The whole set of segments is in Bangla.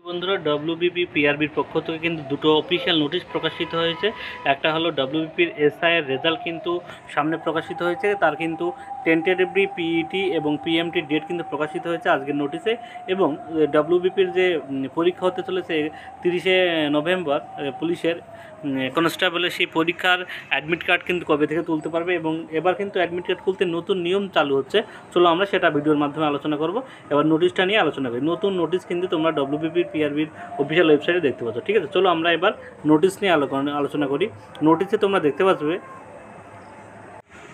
বন্ধুরা ডব্লিউবিপি পিআরবির পক্ষ থেকে কিন্তু দুটো অফিসিয়াল নোটিশ প্রকাশিত হয়েছে। একটা হলো ডব্লিউবিপির এসআই এর রেজাল্ট কিন্তু সামনে প্রকাশিত হয়েছে, তার কিন্তু টেন্টেটিভলি পিইটি এবং পিএমটি ডেট কিন্তু প্রকাশিত হয়েছে আজকের নোটিশে। এবং ডব্লিউবিপির যে পরীক্ষা হতে চলেছে 30শে নভেম্বর পুলিশের কনস্টেবলের, সেই পরীক্ষার অ্যাডমিট কার্ড কিন্তু কবে থেকে তুলতে পারবে এবং এবার কিন্তু অ্যাডমিট কার্ড খুলতে নতুন নিয়ম চালু হচ্ছে। চলো আমরা সেটা ভিডিওর মাধ্যমে আলোচনা করব। এবার নোটিশটা নিয়ে আলোচনা করি। নতুন নোটিশ কিন্তু তোমরা ডব্লিউবিপির পিআরবির অফিসিয়াল ওয়েবসাইটে দেখতে পাচ্ছ, ঠিক আছে। চলো আমরা এবার নোটিশ নিয়ে আলোচনা করি। নোটিশে তোমরা দেখতে পাচ্বে,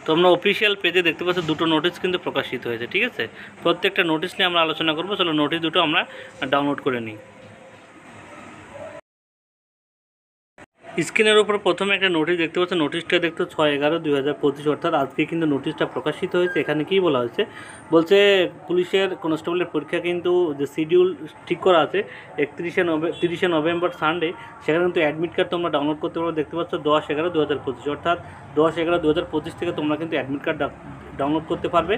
তোমরা অফিসিয়াল পেজে দেখতে পাচ্ছ দুটো নোটিশ কিন্তু প্রকাশিত হয়েছে, ঠিক আছে। প্রত্যেকটা নোটিশ নিয়ে আমরা আলোচনা করবো। চলো নোটিশ দুটো আমরা ডাউনলোড করে নিই। স্ক্রিনের উপর প্রথমে একটা নোটিশ দেখতে পাচ্ছ, নোটিশটা দেখতে 6/11/2025, অর্থাৎ আজকে কিন্তু নোটিশটা প্রকাশিত হয়েছে। এখানে কি বলা হয়েছে বলছে, পুলিশের কনস্টেবলের পরীক্ষা কিন্তু যে শিডিউল ঠিক করা আছে 30শে নভেম্বর সানডে, সেখানে কিন্তু অ্যাডমিট কার্ড তোমরা ডাউনলোড করতে পারো। দেখতে পাচ্ছ 10/11/2025, অর্থাৎ 10/11/2025 থেকে তোমরা কিন্তু অ্যাডমিট কার্ড ডাউনলোড করতে পারবে।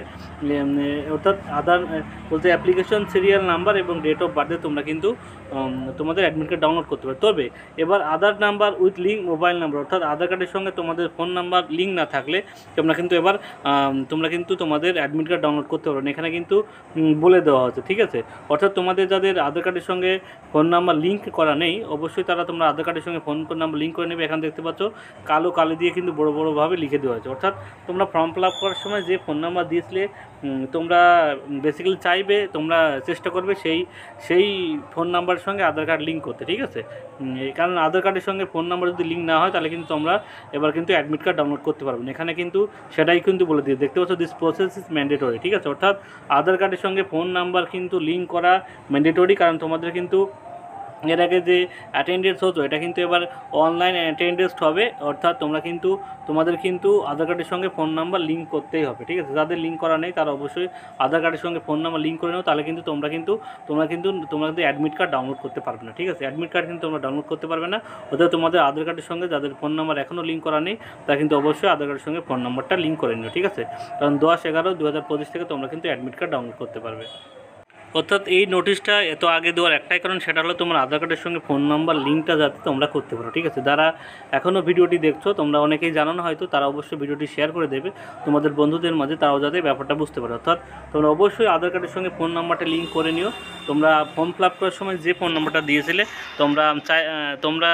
অর্থাৎ আধার বলতে অ্যাপ্লিকেশন সিরিয়াল নাম্বার এবং ডেট অফ বার্থে তোমরা কিন্তু তোমাদের অ্যাডমিট কার্ড ডাউনলোড করতে পারবে। তবে এবার Aadhaar number with link mobile number, অর্থাৎ আধার কার্ডের সঙ্গে তোমাদের ফোন নাম্বার লিঙ্ক না থাকলে তোমরা কিন্তু তোমাদের অ্যাডমিট কার্ড ডাউনলোড করতে পারবে না। এখানে কিন্তু বলে দেওয়া হচ্ছে, ঠিক আছে। অর্থাৎ তোমাদের যাদের আধার কার্ডের সঙ্গে ফোন নাম্বার লিঙ্ক করা নেই, অবশ্যই তোমরা আধার কার্ডের সঙ্গে ফোন নাম্বার লিঙ্ক করে নেবে। এখানে দেখতে পাচ্ছ কালি দিয়ে কিন্তু বড়োভাবে লিখে দেওয়া হয়েছে। অর্থাৎ তোমরা ফর্ম ফিল আপ করার সময় যে ফোন নাম্বার দিয়েছিলে, তোমরা বেসিক্যালি চাইবে, তোমরা চেষ্টা করবে সেই ফোন নাম্বারের সঙ্গে আধার কার্ড লিঙ্ক করতে, ঠিক আছে। কারণ আধার কার্ডের সঙ্গে ফোন নাম্বার যদি লিঙ্ক না হয় তাহলে কিন্তু তোমরা এবার কিন্তু অ্যাডমিট কার্ড ডাউনলোড করতে পারবে না। এখানে কিন্তু সেটাই কিন্তু বলে দিয়ে দেখতে পাচ্ছ, দিস প্রসেস ইজ ম্যান্ডেটরি, ঠিক আছে। অর্থাৎ আধার কার্ডের সঙ্গে ফোন নাম্বার কিন্তু লিঙ্ক করা ম্যান্ডেটরি, কারণ তোমাদের কিন্তু এর আগে যে অ্যাটেন্ডেন্স হতো এটা কিন্তু এবার অনলাইন অ্যাটেন্ডেন্স হবে। অর্থাৎ তোমাদের কিন্তু আধার কার্ডের সঙ্গে ফোন নাম্বার লিঙ্ক করতেই হবে, ঠিক আছে। যাদের লিঙ্ক করা নেই তারা অবশ্যই আধার কার্ডের সঙ্গে ফোন নাম্বার লিঙ্ক করে নাও, তাহলে কিন্তু তোমাদের অ্যাডমিট কার্ড ডাউনলোড করতে পারবে না, ঠিক আছে। অ্যাডমিট কার্ড কিন্তু তোমরা ডাউনলোড করতে পারবে না। অর্থাৎ তোমাদের আধার কার্ডের সঙ্গে যাদের ফোন নাম্বার এখনও লিঙ্ক করা নেই তারা কিন্তু অবশ্যই আধার কার্ডের সঙ্গে ফোন নাম্বারটা লিঙ্ক করে নিও, ঠিক আছে। কারণ 10/11/2025 থেকে তোমরা কিন্তু অ্যাডমিট কার্ড ডাউনলোড করতে পারবে। অর্থাৎ এই নোটিশটা এত আগে দেওয়ার একটাই কারণ, সেটা হলো তোমার আধার কার্ডের সঙ্গে ফোন নাম্বার লিঙ্কটা যাতে তোমরা করতে পারো, ঠিক আছে। যারা এখনও ভিডিওটি দেখছো, তোমরা অনেকেই জানো না হয়তো, তারা অবশ্যই ভিডিওটি শেয়ার করে দেবে তোমাদের বন্ধুদের মাঝে, তারাও যাতে ব্যাপারটা বুঝতে পারে। অর্থাৎ তোমরা অবশ্যই আধার কার্ডের সঙ্গে ফোন নাম্বারটা লিঙ্ক করে নিও। তোমরা ফর্ম ফিল আপ করার সময় যে ফোন নাম্বারটা দিয়েছিলে তোমরা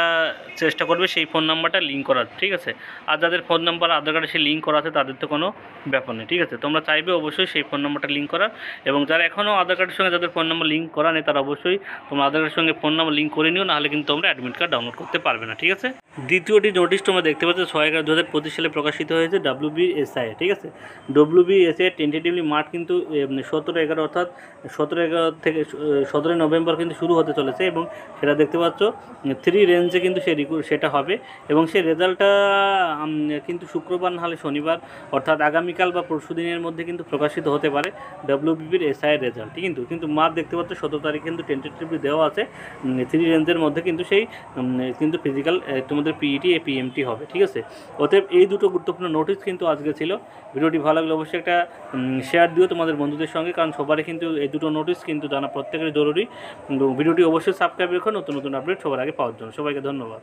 চেষ্টা করবে সেই ফোন নাম্বারটা লিঙ্ক করার, ঠিক আছে। আর যাদের ফোন নাম্বার আধার কার্ডে সে লিঙ্ক করা আছে তাদের তো কোনো ব্যাপার নেই, ঠিক আছে। তোমরা চাইবে অবশ্যই সেই ফোন নাম্বারটা লিঙ্ক করার, এবং যারা এখনও আধার কার্ডের সঙ্গে যাদের ফোন নাম্বার লিঙ্ক করা নেই তারা অবশ্যই তোমরা আধার কার্ডের সঙ্গে ফোন নাম্বার লিঙ্ক করে নিও, নাহলে কিন্তু তোমরা অ্যাডমিট কার্ড ডাউনলোড করতে পারবে না, ঠিক আছে। দ্বিতীয়টি নোটিশ তোমরা দেখতে পাচ্ছ 6/11/2025 সালে প্রকাশিত হয়েছে ডব্লিউবিএসআই, ঠিক আছে। ডব্লিউবিএসআই টেন্টেটিভলি মার্চ কিন্তু 17/11, অর্থাৎ 17/11 থেকে 17 নভেম্বর কিন্তু শুরু হতে চলেছে, এবং সেটা দেখতে পাচ্ছ 3 রেঞ্জে কিন্তু সেটা হবে, এবং সেই রেজাল্টটা কিন্তু শুক্রবার নাহলে শনিবার, অর্থাৎ আগামীকাল বা পরশু দিনের মধ্যে কিন্তু প্রকাশিত হতে পারে ডব্লিউবিপির এসআই রেজাল্ট, কিন্তু মার্চ দেখতে পাচ্ছ 17 তারিখ কিন্তু টেন্টেটিভলি দেওয়া আছে। 3 রেঞ্জের মধ্যে কিন্তু কিন্তু ফিজিক্যাল তোমাদের পিইটি পিএমটি হবে, ঠিক আছে। অতএব এই দুটো গুরুত্বপূর্ণ নোটিশ কিন্তু আজকে ছিল। ভিডিওটি ভালো লাগলে অবশ্যই একটা শেয়ার দিও তোমাদের বন্ধুদের সঙ্গে, কারণ সবারই কিন্তু এই দুটো নোটিশ কিন্তু জানা প্রত্যেকেরই জরুরি। ভিডিওটি অবশ্যই সাবস্ক্রাইব রেখো নতুন আপডেট সবার আগে পাওয়ার জন্য। সবাইকে ধন্যবাদ।